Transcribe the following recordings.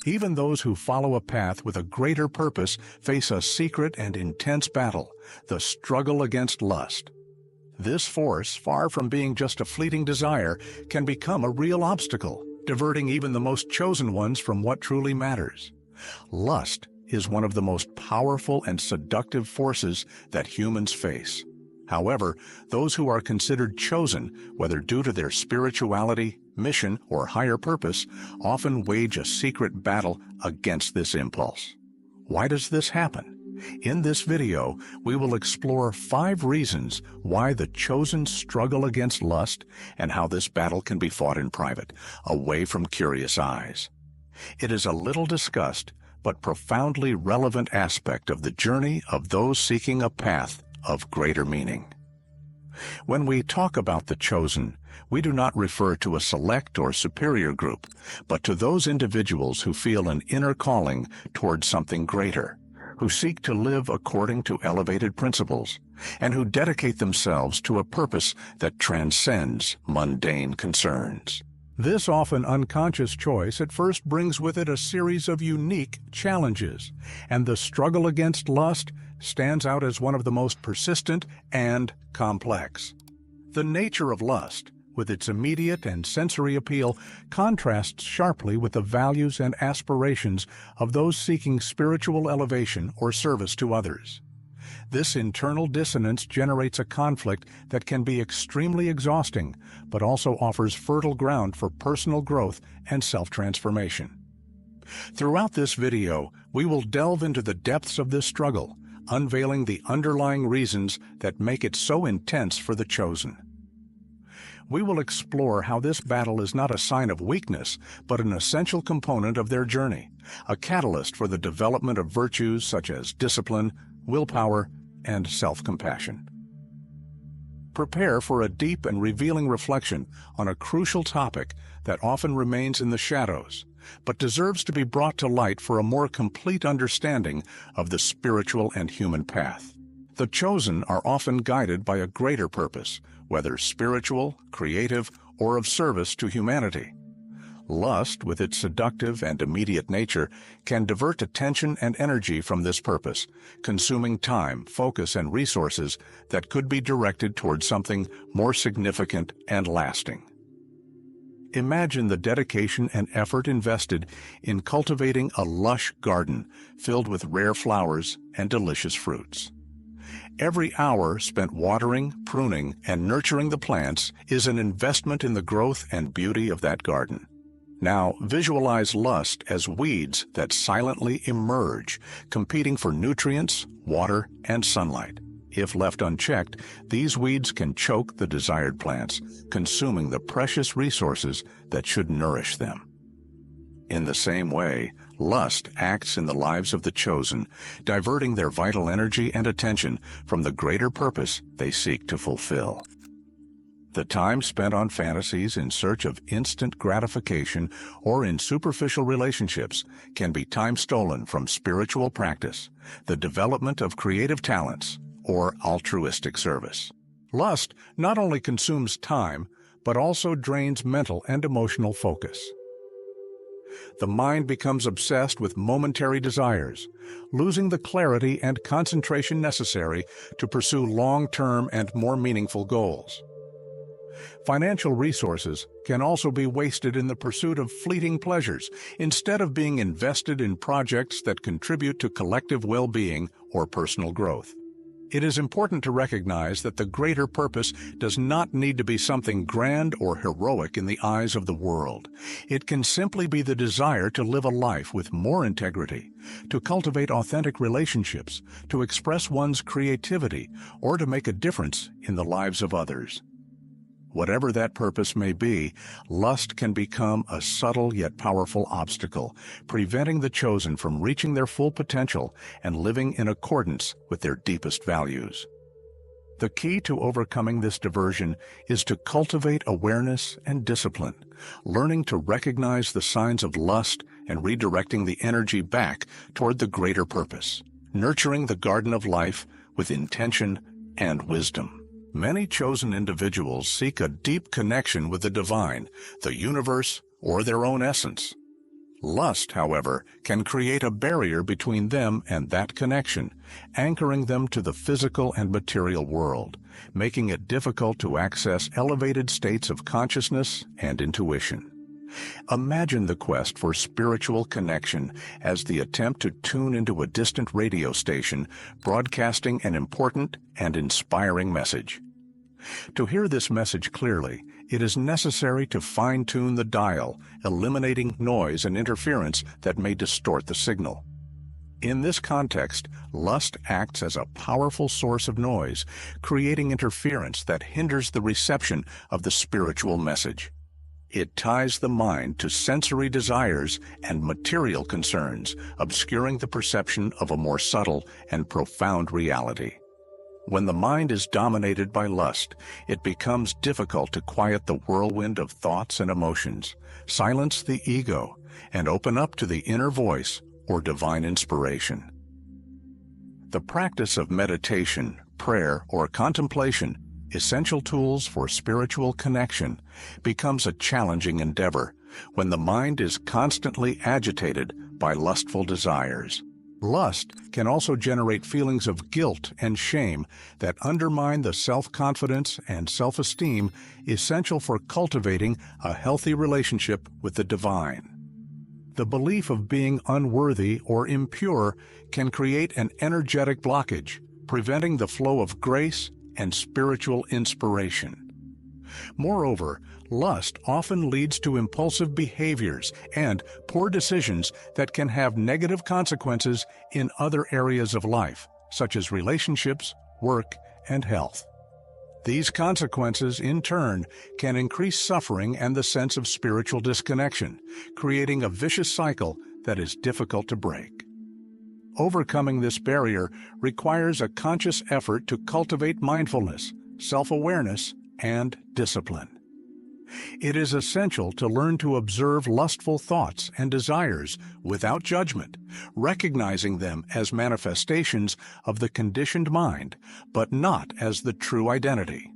Even those who follow a path with a greater purpose face a secret and intense battle, the struggle against lust. This force, far from being just a fleeting desire, can become a real obstacle, diverting even the most chosen ones from what truly matters. Lust is one of the most powerful and seductive forces that humans face. However, those who are considered chosen, whether due to their spirituality, mission, or higher purpose, often wage a secret battle against this impulse. Why does this happen? In this video, we will explore 5 reasons why the chosen struggle against lust and how this battle can be fought in private, away from curious eyes. It is a little discussed, but profoundly relevant aspect of the journey of those seeking a path of greater meaning. When we talk about the chosen, we do not refer to a select or superior group, but to those individuals who feel an inner calling towards something greater, who seek to live according to elevated principles, and who dedicate themselves to a purpose that transcends mundane concerns. This often unconscious choice at first brings with it a series of unique challenges, and the struggle against lust stands out as one of the most persistent and complex. The nature of lust, with its immediate and sensory appeal, contrasts sharply with the values and aspirations of those seeking spiritual elevation or service to others. This internal dissonance generates a conflict that can be extremely exhausting, but also offers fertile ground for personal growth and self-transformation. Throughout this video, we will delve into the depths of this struggle, unveiling the underlying reasons that make it so intense for the chosen. We will explore how this battle is not a sign of weakness, but an essential component of their journey, a catalyst for the development of virtues such as discipline, willpower, and self-compassion. Prepare for a deep and revealing reflection on a crucial topic that often remains in the shadows, but deserves to be brought to light for a more complete understanding of the spiritual and human path. The chosen are often guided by a greater purpose, whether spiritual, creative, or of service to humanity. Lust, with its seductive and immediate nature, can divert attention and energy from this purpose, consuming time, focus, and resources that could be directed towards something more significant and lasting. Imagine the dedication and effort invested in cultivating a lush garden filled with rare flowers and delicious fruits. Every hour spent watering, pruning, and nurturing the plants is an investment in the growth and beauty of that garden. Now, visualize lust as weeds that silently emerge, competing for nutrients, water, and sunlight. If left unchecked, these weeds can choke the desired plants, consuming the precious resources that should nourish them. In the same way, lust acts in the lives of the chosen, diverting their vital energy and attention from the greater purpose they seek to fulfill. The time spent on fantasies in search of instant gratification or in superficial relationships can be time stolen from spiritual practice, the development of creative talents, or altruistic service. Lust not only consumes time, but also drains mental and emotional focus. The mind becomes obsessed with momentary desires, losing the clarity and concentration necessary to pursue long-term and more meaningful goals. Financial resources can also be wasted in the pursuit of fleeting pleasures instead of being invested in projects that contribute to collective well-being or personal growth. It is important to recognize that the greater purpose does not need to be something grand or heroic in the eyes of the world. It can simply be the desire to live a life with more integrity, to cultivate authentic relationships, to express one's creativity, or to make a difference in the lives of others. Whatever that purpose may be, lust can become a subtle yet powerful obstacle, preventing the chosen from reaching their full potential and living in accordance with their deepest values. The key to overcoming this diversion is to cultivate awareness and discipline, learning to recognize the signs of lust and redirecting the energy back toward the greater purpose, nurturing the garden of life with intention and wisdom. Many chosen individuals seek a deep connection with the divine, the universe, or their own essence. Lust, however, can create a barrier between them and that connection, anchoring them to the physical and material world, making it difficult to access elevated states of consciousness and intuition. Imagine the quest for spiritual connection as the attempt to tune into a distant radio station broadcasting an important and inspiring message. To hear this message clearly, it is necessary to fine-tune the dial, eliminating noise and interference that may distort the signal. In this context, lust acts as a powerful source of noise, creating interference that hinders the reception of the spiritual message. It ties the mind to sensory desires and material concerns, obscuring the perception of a more subtle and profound reality. When the mind is dominated by lust, it becomes difficult to quiet the whirlwind of thoughts and emotions, silence the ego, and open up to the inner voice or divine inspiration. The practice of meditation, prayer, or contemplation, essential tools for spiritual connection, becomes a challenging endeavor when the mind is constantly agitated by lustful desires. Lust can also generate feelings of guilt and shame that undermine the self-confidence and self-esteem essential for cultivating a healthy relationship with the divine. The belief of being unworthy or impure can create an energetic blockage, preventing the flow of grace and spiritual inspiration. Moreover, lust often leads to impulsive behaviors and poor decisions that can have negative consequences in other areas of life, such as relationships, work, and health. These consequences, in turn, can increase suffering and the sense of spiritual disconnection, creating a vicious cycle that is difficult to break. Overcoming this barrier requires a conscious effort to cultivate mindfulness, self-awareness, and discipline. It is essential to learn to observe lustful thoughts and desires without judgment, recognizing them as manifestations of the conditioned mind, but not as the true identity.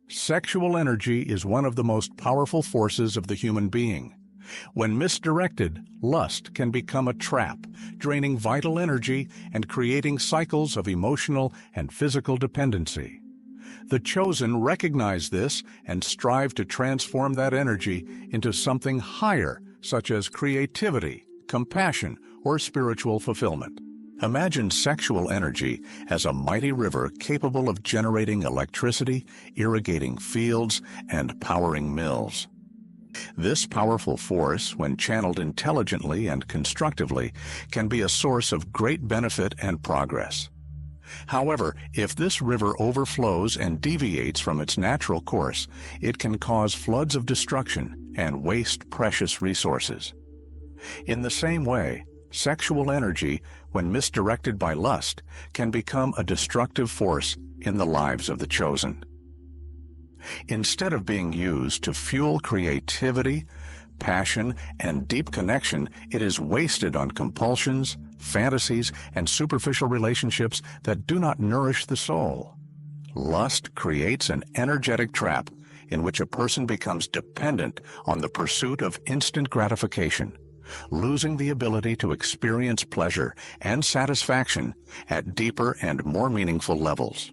Sexual energy is one of the most powerful forces of the human being. When misdirected, lust can become a trap, draining vital energy and creating cycles of emotional and physical dependency. The chosen recognize this and strive to transform that energy into something higher, such as creativity, compassion, or spiritual fulfillment. Imagine sexual energy as a mighty river capable of generating electricity, irrigating fields, and powering mills. This powerful force, when channeled intelligently and constructively, can be a source of great benefit and progress. However, if this river overflows and deviates from its natural course, it can cause floods of destruction and waste precious resources. In the same way, sexual energy, when misdirected by lust, can become a destructive force in the lives of the chosen. Instead of being used to fuel creativity, passion, and deep connection, it is wasted on compulsions, fantasies, and superficial relationships that do not nourish the soul. Lust creates an energetic trap in which a person becomes dependent on the pursuit of instant gratification, losing the ability to experience pleasure and satisfaction at deeper and more meaningful levels.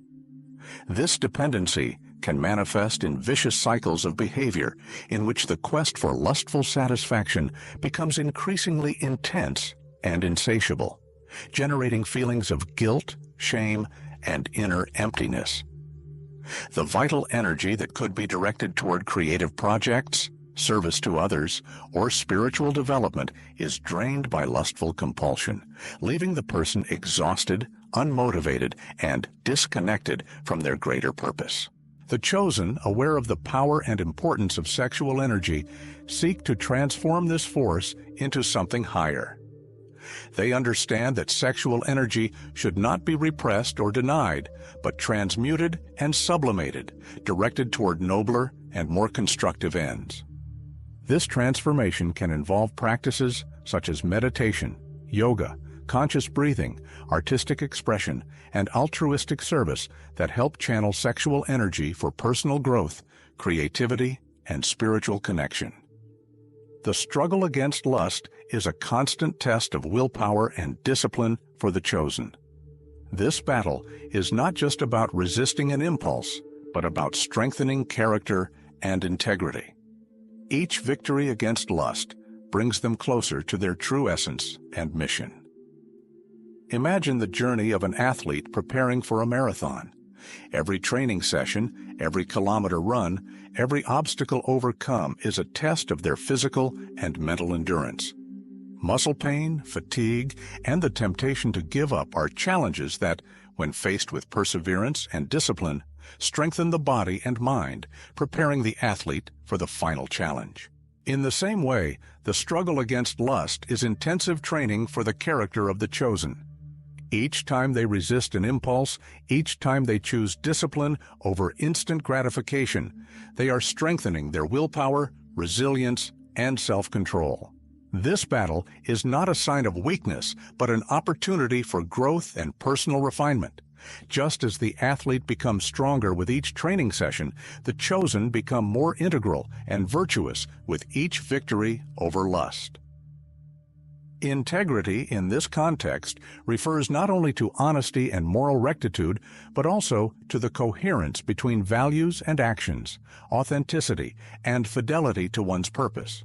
This dependency can manifest in vicious cycles of behavior in which the quest for lustful satisfaction becomes increasingly intense and insatiable, generating feelings of guilt, shame, and inner emptiness. The vital energy that could be directed toward creative projects, service to others, or spiritual development is drained by lustful compulsion, leaving the person exhausted, unmotivated, and disconnected from their greater purpose. The chosen, aware of the power and importance of sexual energy, seek to transform this force into something higher. They understand that sexual energy should not be repressed or denied, but transmuted and sublimated, directed toward nobler and more constructive ends. This transformation can involve practices such as meditation, yoga, conscious breathing, artistic expression, and altruistic service that help channel sexual energy for personal growth, creativity, and spiritual connection. The struggle against lust is a constant test of willpower and discipline for the chosen. This battle is not just about resisting an impulse, but about strengthening character and integrity. Each victory against lust brings them closer to their true essence and mission. Imagine the journey of an athlete preparing for a marathon. Every training session, every kilometer run, every obstacle overcome is a test of their physical and mental endurance. Muscle pain, fatigue, and the temptation to give up are challenges that, when faced with perseverance and discipline, strengthen the body and mind, preparing the athlete for the final challenge. In the same way, the struggle against lust is intensive training for the character of the chosen. Each time they resist an impulse, each time they choose discipline over instant gratification, they are strengthening their willpower, resilience, and self-control. This battle is not a sign of weakness, but an opportunity for growth and personal refinement. Just as the athlete becomes stronger with each training session, the chosen become more integral and virtuous with each victory over lust. Integrity in this context refers not only to honesty and moral rectitude, but also to the coherence between values and actions, authenticity, and fidelity to one's purpose.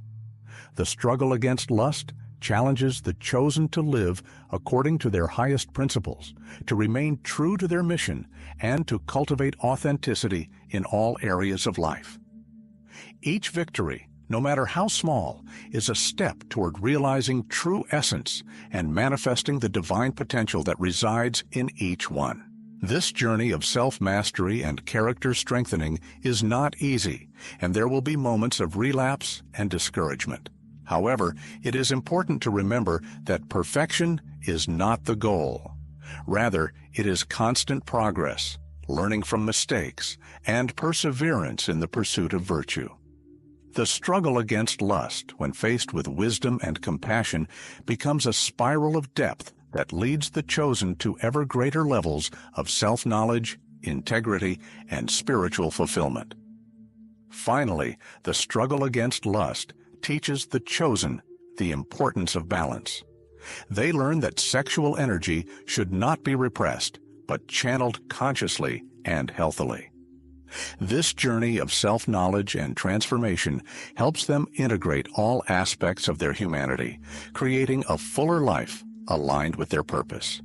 The struggle against lust challenges the chosen to live according to their highest principles, to remain true to their mission, and to cultivate authenticity in all areas of life. Each victory, no matter how small, is a step toward realizing true essence and manifesting the divine potential that resides in each one. This journey of self-mastery and character strengthening is not easy, and there will be moments of relapse and discouragement. However, it is important to remember that perfection is not the goal. Rather, it is constant progress, learning from mistakes, and perseverance in the pursuit of virtue. The struggle against lust, when faced with wisdom and compassion, becomes a spiral of depth that leads the chosen to ever greater levels of self-knowledge, integrity, and spiritual fulfillment. Finally, the struggle against lust teaches the chosen the importance of balance. They learn that sexual energy should not be repressed, but channeled consciously and healthily. This journey of self-knowledge and transformation helps them integrate all aspects of their humanity, creating a fuller life aligned with their purpose.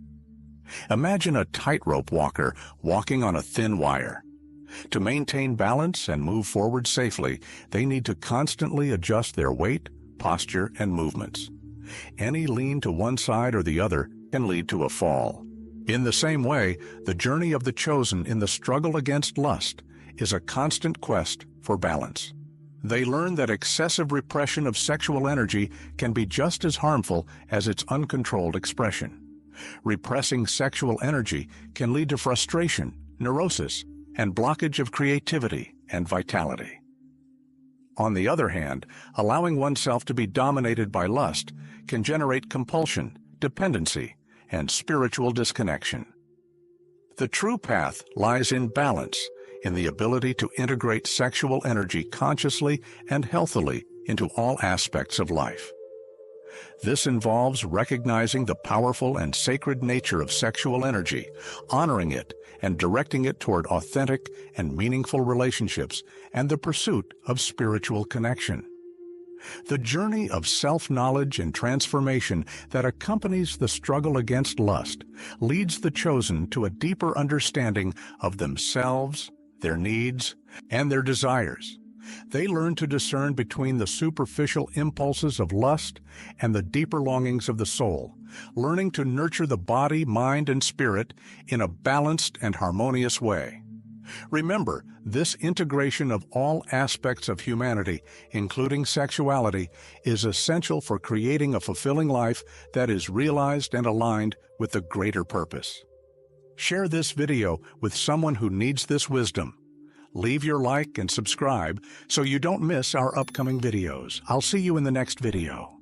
Imagine a tightrope walker walking on a thin wire. To maintain balance and move forward safely, they need to constantly adjust their weight, posture, and movements. Any lean to one side or the other can lead to a fall. In the same way, the journey of the chosen in the struggle against lust is a constant quest for balance. They learn that excessive repression of sexual energy can be just as harmful as its uncontrolled expression. Repressing sexual energy can lead to frustration, neurosis, and blockage of creativity and vitality. On the other hand, allowing oneself to be dominated by lust can generate compulsion, dependency, and spiritual disconnection. The true path lies in balance, in the ability to integrate sexual energy consciously and healthily into all aspects of life. This involves recognizing the powerful and sacred nature of sexual energy, honoring it, and directing it toward authentic and meaningful relationships and the pursuit of spiritual connection. The journey of self-knowledge and transformation that accompanies the struggle against lust leads the chosen to a deeper understanding of themselves, their needs, and their desires. They learn to discern between the superficial impulses of lust and the deeper longings of the soul, learning to nurture the body, mind, and spirit in a balanced and harmonious way. Remember, this integration of all aspects of humanity, including sexuality, is essential for creating a fulfilling life that is realized and aligned with the greater purpose. Share this video with someone who needs this wisdom. Leave your like and subscribe so you don't miss our upcoming videos. I'll see you in the next video.